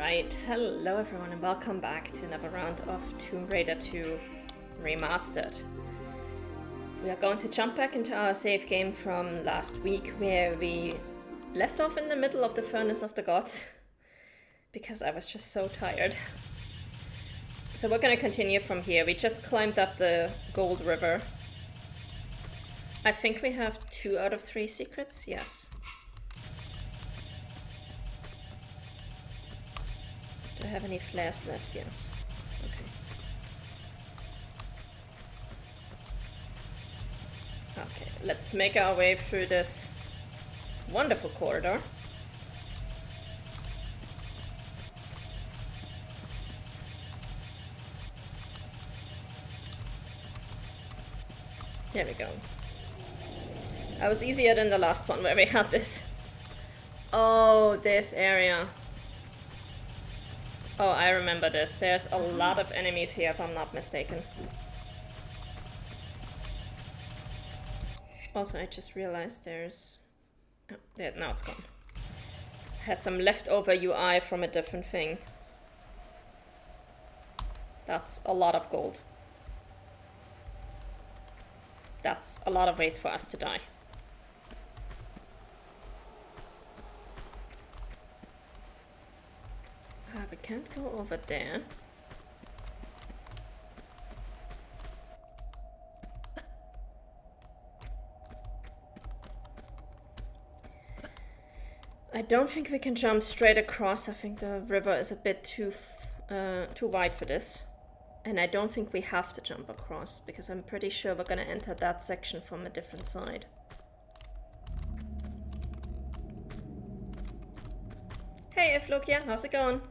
Alright, hello everyone and welcome back to another round of Tomb Raider II Remastered. We are going to jump back into our save game from last week where we left off in the middle of the Furnace of the Gods because I was just so tired. So we're gonna continue from here. We just climbed up the Gold River. I think we have 2 out of 3 secrets, yes. Do I have any flares left? Yes. Okay. Okay, let's make our way through this wonderful corridor. There we go. That was easier than the last one where we had this. Oh, this area. Oh, I remember this. There's a lot of enemies here, if I'm not mistaken. Also, I just realized there's... Oh, there, now it's gone. Had some leftover UI from a different thing. That's a lot of gold. That's a lot of ways for us to die. We can't go over there. I don't think we can jump straight across. I think the river is a bit too wide for this. And I don't think we have to jump across because I'm pretty sure we're gonna enter that section from a different side. Hey, Iflokia, how's it going?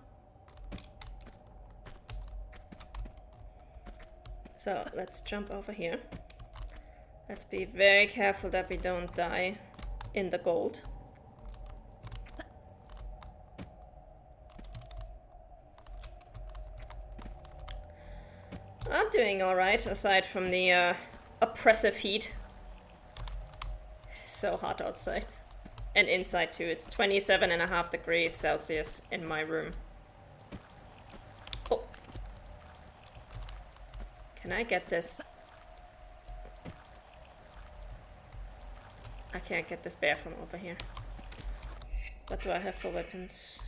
So let's jump over here. Let's be very careful that we don't die in the gold. I'm doing alright, aside from the oppressive heat. It's so hot outside. And inside too. It's 27.5 degrees Celsius in my room. Oh. Can I get this? I can't get this bear from over here. What do I have for weapons?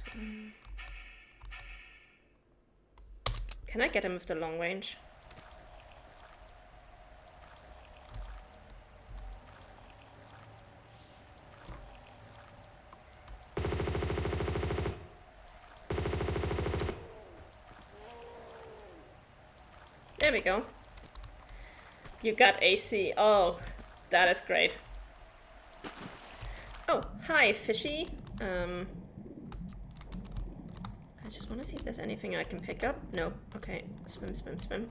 Can I get him with the long range? There we go. You got AC. Oh, that is great. Oh, hi, fishy. I just want to see if there's anything I can pick up. No. Okay. Swim, swim, swim.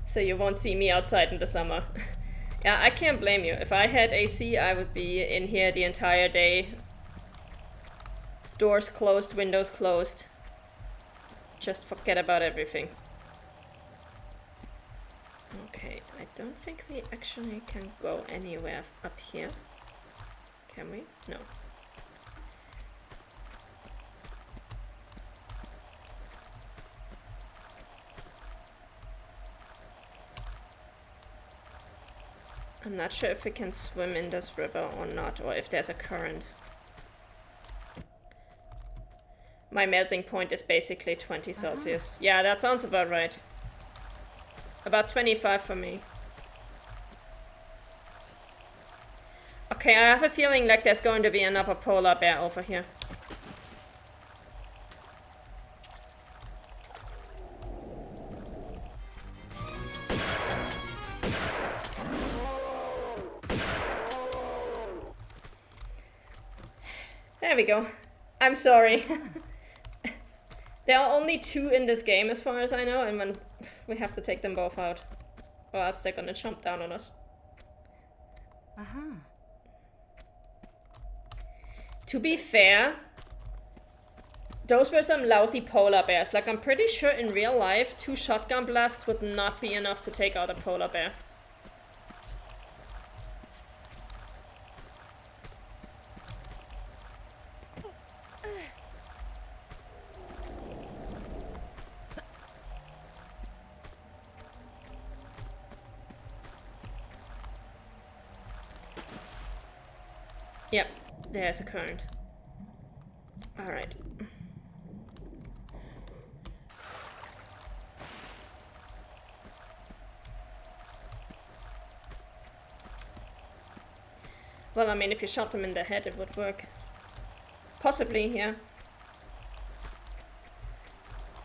So you won't see me outside in the summer. Yeah, I can't blame you. If I had AC, I would be in here the entire day. Doors closed, windows closed. Just forget about everything. Okay, I don't think we actually can go anywhere up here. Can we? No. I'm not sure if we can swim in this river or not, or if there's a current. My melting point is basically 20 Celsius. Yeah, that sounds about right. About 25 for me. Okay, I have a feeling like there's going to be another polar bear over here. There we go. I'm sorry. There are only 2 in this game as far as I know, and when we have to take them both out. Or else they're gonna jump down on us. To be fair, Those were some lousy polar bears. Like, I'm pretty sure in real life, 2 shotgun blasts would not be enough to take out a polar bear. Yep, there's a current. Alright. Well, I mean, if you shot them in the head, it would work. Possibly, yeah.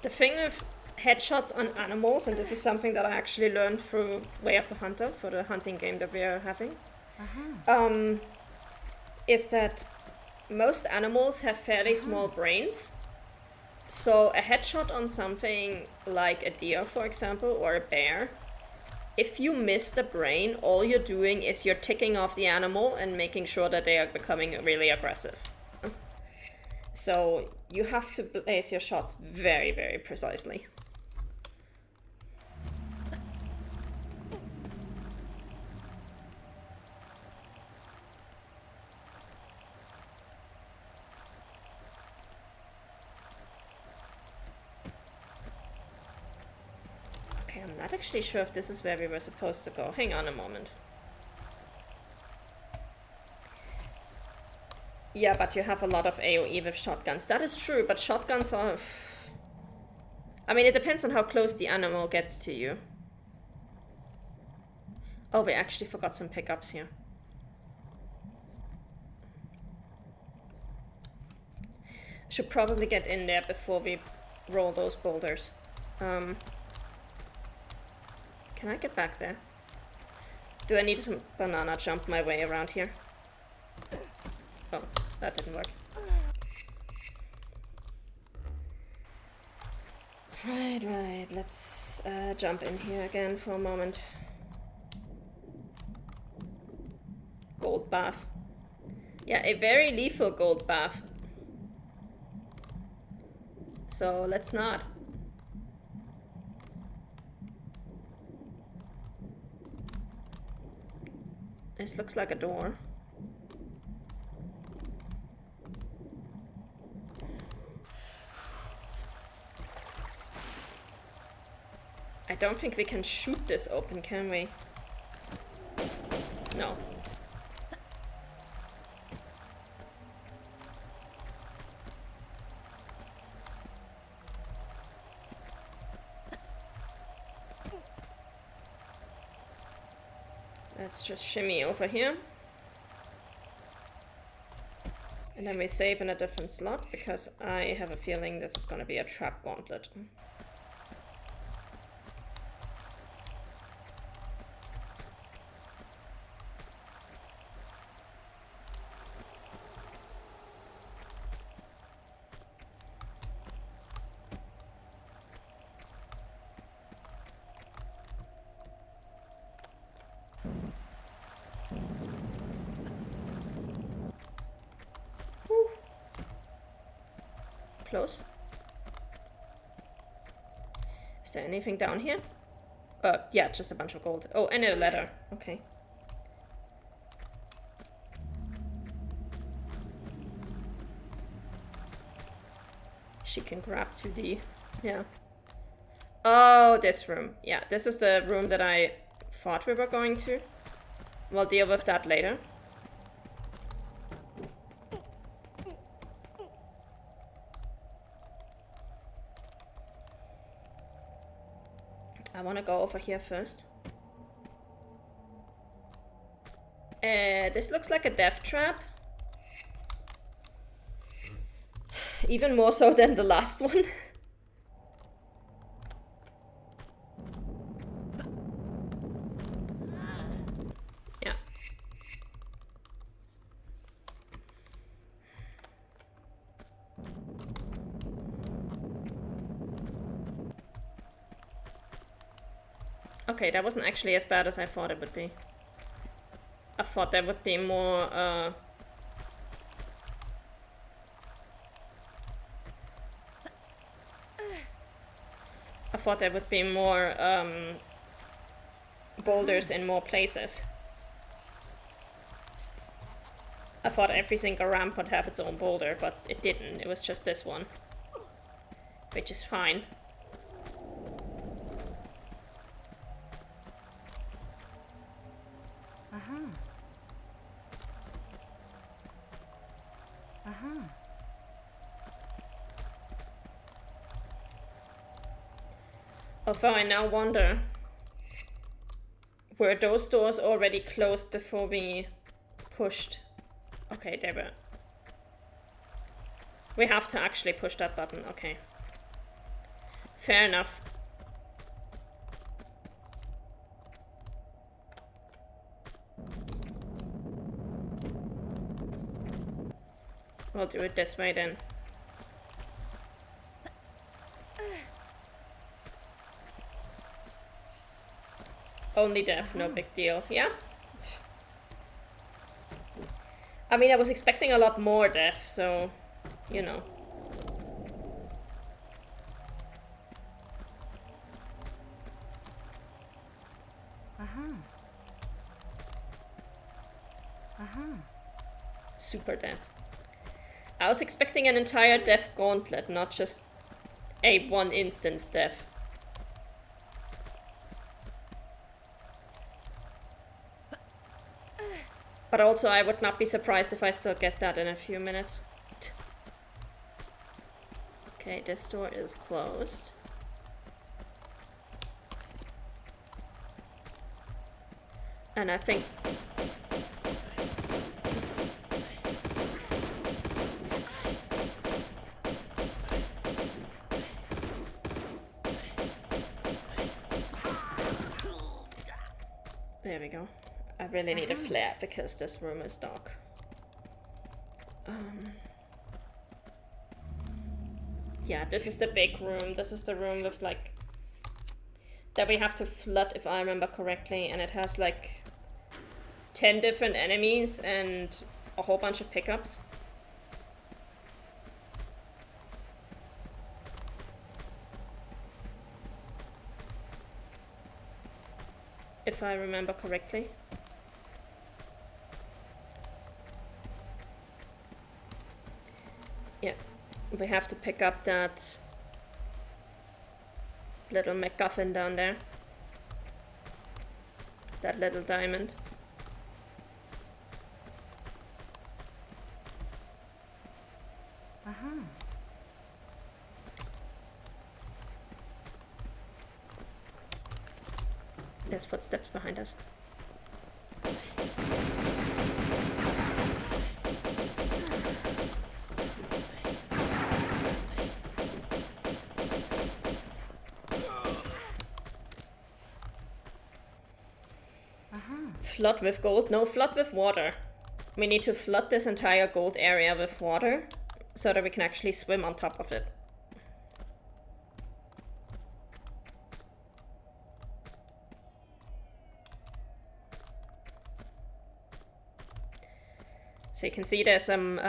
The thing with headshots on animals, and this is something that I actually learned through Way of the Hunter, for the hunting game that we are having, is that most animals have fairly small brains. So a headshot on something like a deer, for example, or a bear, if you miss the brain, all you're doing is you're ticking off the animal and making sure that they are becoming really aggressive. So you have to place your shots very, very precisely. I'm not actually sure if this is where we were supposed to go. Hang on a moment. Yeah, but you have a lot of AoE with shotguns. That is true, but shotguns are... I mean, it depends on how close the animal gets to you. Oh, we actually forgot some pickups here. Should probably get in there before we roll those boulders. Can I get back there? Do I need to banana jump my way around here? Oh, that didn't work. Right, let's jump in here again for a moment. Gold bath. Yeah, a very lethal gold bath. So let's not. This looks like a door. I don't think we can shoot this open, can we? No. Let's just shimmy over here. And then we save in a different slot, because I have a feeling this is going to be a trap gauntlet. Close. Is there anything down here? Yeah, just a bunch of gold. Oh, and a ladder. Okay. She can grab 2D. Yeah. Oh, this room. Yeah, this is the room that I thought we were going to. We'll deal with that later. I want to go over here first. This looks like a death trap. Even more so than the last one. Yeah. Okay, that wasn't actually as bad as I thought it would be. I thought there would be more, I thought there would be more boulders in more places. I thought every single ramp would have its own boulder, but it didn't. It was just this one. Which is fine. Although I now wonder, were those doors already closed before we pushed? Okay, they were. We have to actually push that button, okay. Fair enough. We'll do it this way then. Only death, no big deal. Yeah? I mean, I was expecting a lot more death, so, you know. Super death. I was expecting an entire death gauntlet, not just a one instance death. But also, I would not be surprised if I still get that in a few minutes. Okay, this door is closed. And I think... There we go. I really need a flare because this room is dark. Yeah, this is the big room. This is the room with like... that we have to flood, if I remember correctly. And it has like 10 different enemies and a whole bunch of pickups. If I remember correctly. Yeah, we have to pick up that little MacGuffin down there. That little diamond. There's footsteps behind us. Flood with gold? No, flood with water. We need to flood this entire gold area with water so that we can actually swim on top of it. So you can see there's some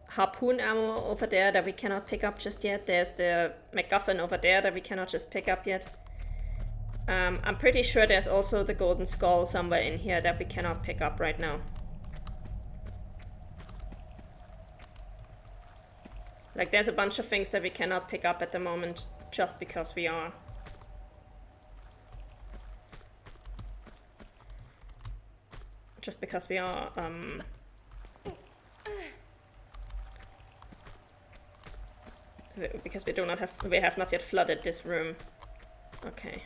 harpoon ammo over there that we cannot pick up just yet. There's the MacGuffin over there that we cannot just pick up yet. I'm pretty sure there's also the golden skull somewhere in here that we cannot pick up right now. Like, there's a bunch of things that we cannot pick up at the moment just because we are. Just because we are, because we have not yet flooded this room. Okay.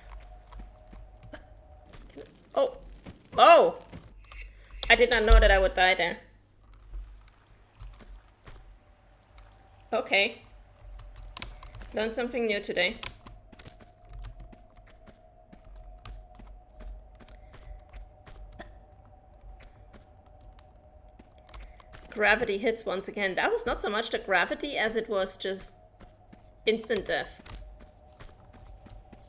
Oh! Oh! I did not know that I would die there. Okay. Learned something new today. Gravity hits once again. That was not so much the gravity as it was just instant death.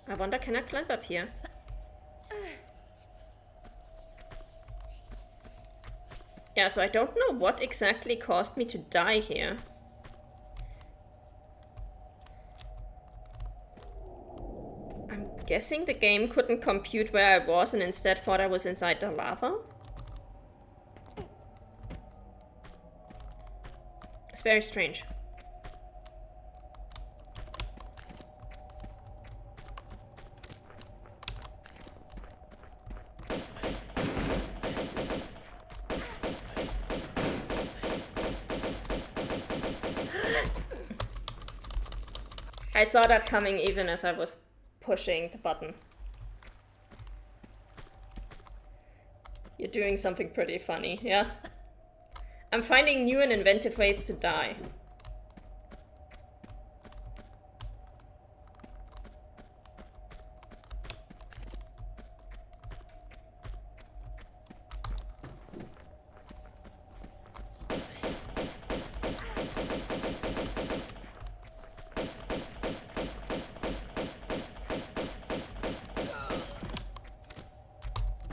I wonder, can I climb up here? Yeah, so I don't know what exactly caused me to die here. I'm guessing the game couldn't compute where I was and instead thought I was inside the lava. It's very strange. I saw that coming even as I was pushing the button. You're doing something pretty funny, yeah? I'm finding new and inventive ways to die.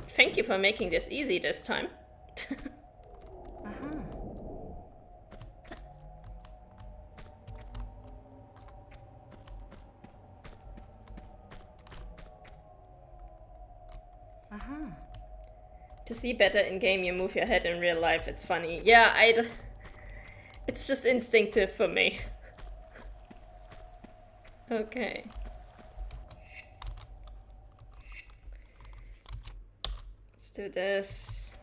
Thank you for making this easy this time. To see better in game, you move your head. In real life, it's funny. Yeah, it's just instinctive for me. Okay. Let's do this.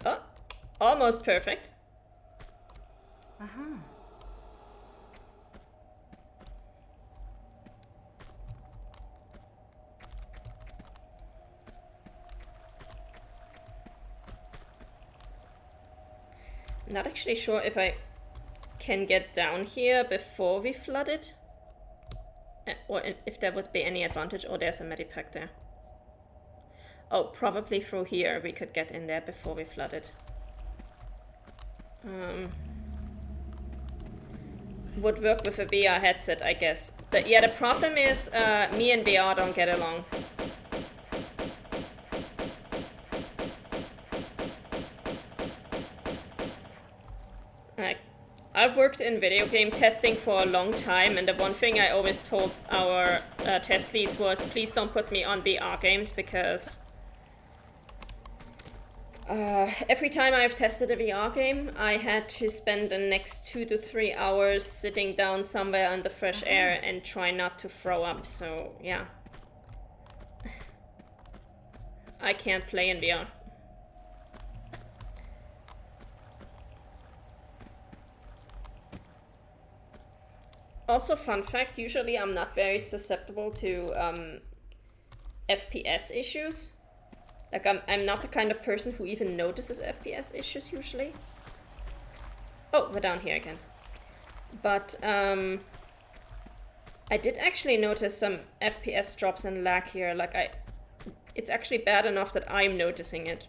Oh, almost perfect. I'm not actually sure if I can get down here before we flood it. Or if there would be any advantage. Oh, there's a medipack there. Oh, probably through here we could get in there before we flood it. Would work with a VR headset, I guess. But yeah, the problem is me and VR don't get along. Like, I've worked in video game testing for a long time, and the one thing I always told our test leads was, please don't put me on VR games, because every time I've tested a VR game, I had to spend the next 2 to 3 hours sitting down somewhere in the fresh air and try not to throw up, so yeah. I can't play in VR. Also, fun fact, usually I'm not very susceptible to FPS issues. Like, I'm not the kind of person who even notices FPS issues, usually. Oh, we're down here again. But, I did actually notice some FPS drops and lag here. Like, it's actually bad enough that I'm noticing it.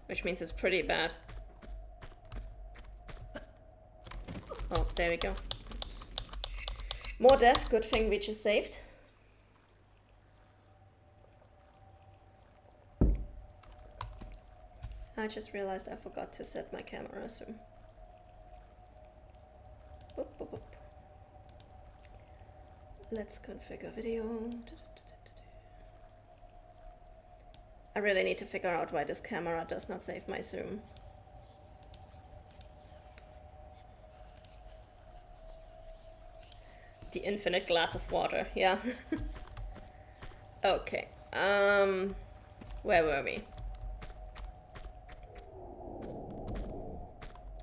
Which means it's pretty bad. Oh, there we go. More death, good thing we just saved. I just realized I forgot to set my camera, so... Boop, boop, boop. Let's configure video. I really need to figure out why this camera does not save my zoom. The infinite glass of water, yeah. Okay, where were we?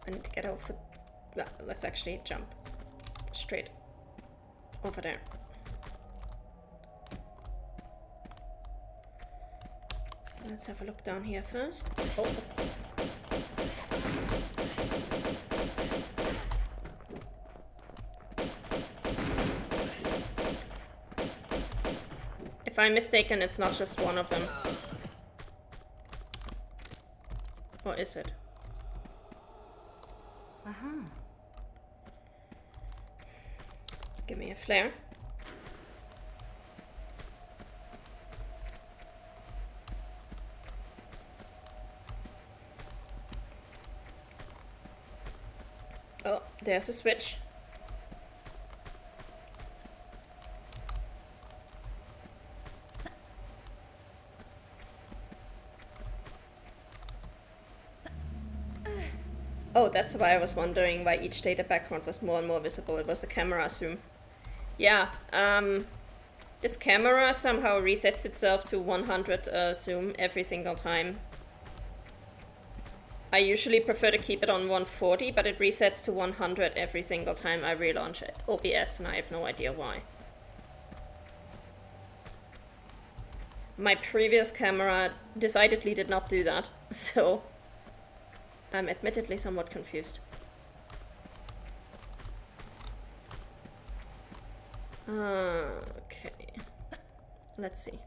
I need to get over. Well, let's actually jump straight over there. Let's have a look down here first. Oh. If I'm mistaken, it's not just one of them. Or is it? Give me a flare. Oh, there's a switch. Oh, that's why I was wondering why each data background was more and more visible. It was the camera zoom. Yeah, this camera somehow resets itself to 100 zoom every single time. I usually prefer to keep it on 140, but it resets to 100 every single time I relaunch it. OBS, and I have no idea why. My previous camera decidedly did not do that, so I'm admittedly somewhat confused. Okay, let's see.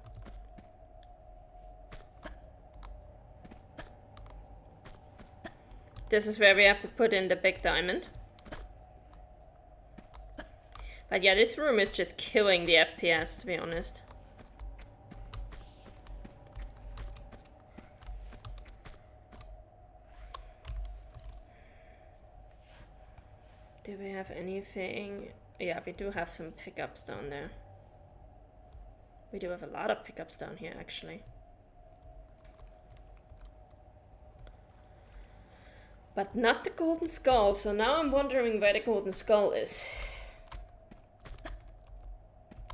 This is where we have to put in the big diamond. But yeah, this room is just killing the FPS, to be honest. Do we have anything? Yeah, we do have some pickups down there. We do have a lot of pickups down here, actually. But not the golden skull, so now I'm wondering where the golden skull is.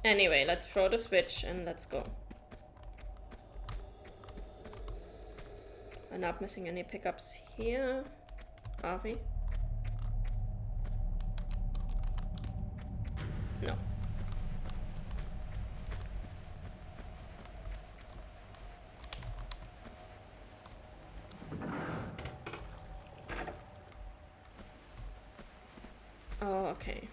Anyway, let's throw the switch and let's go. We're not missing any pickups here, are we? No. Oh, okay.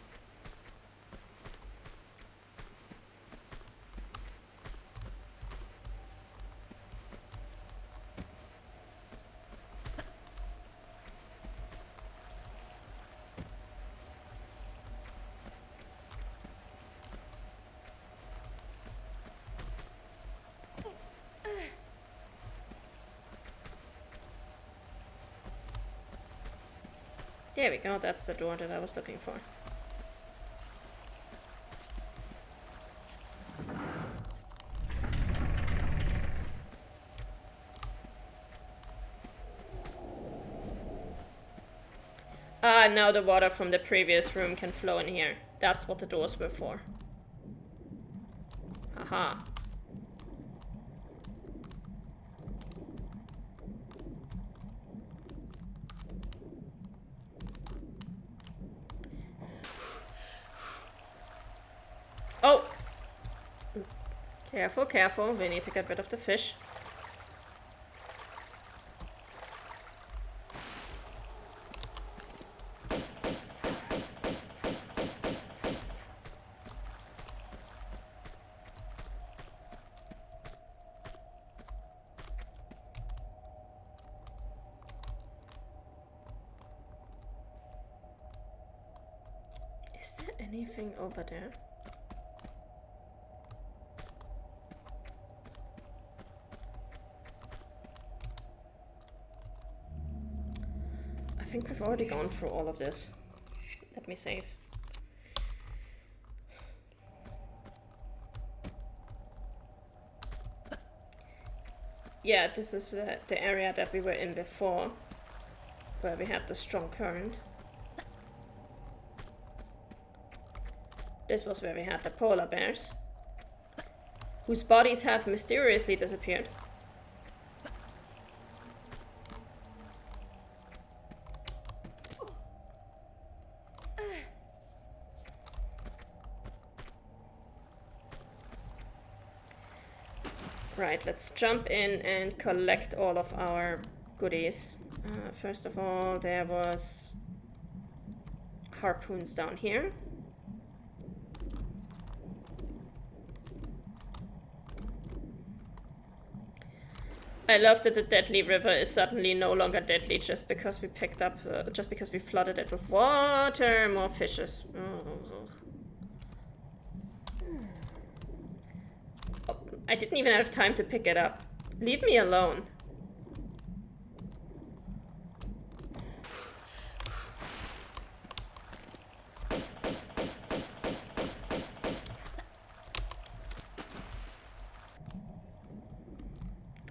There we go, that's the door that I was looking for. Ah, now the water from the previous room can flow in here. That's what the doors were for. Aha. Oh! Careful, careful. We need to get rid of the fish. Is there anything over there? I think we've already gone through all of this. Let me save. Yeah, this is the area that we were in before, where we had the strong current. This was where we had the polar bears, whose bodies have mysteriously disappeared. Right, let's jump in and collect all of our goodies. First of all, there was harpoons down here. I love that the deadly river is suddenly no longer deadly just because we picked up, just because we flooded it with water. More fishes. Oh, I didn't even have time to pick it up. Leave me alone.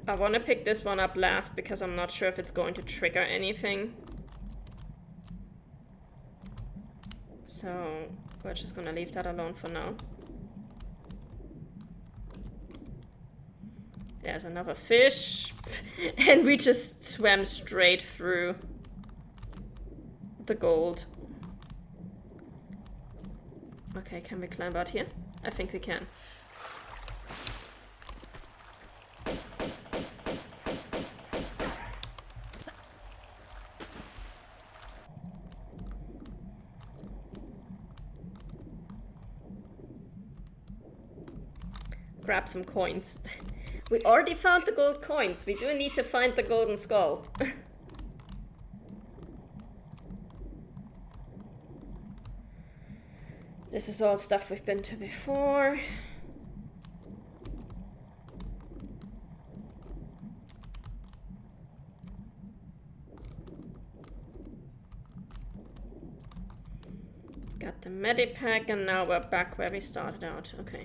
I want to pick this one up last because I'm not sure if it's going to trigger anything. So we're just gonna leave that alone for now. There's another fish. And we just swam straight through the gold. Okay, can we climb out here? I think we can. Grab some coins. We already found the gold coins. We do need to find the golden skull. This is all stuff we've been to before. Got the medipack, and now we're back where we started out. Okay.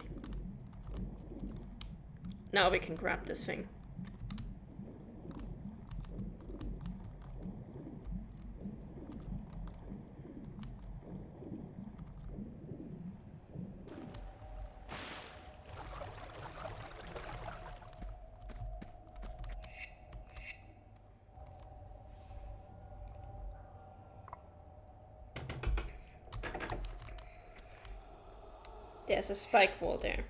Now we can grab this thing. There's a spike wall there.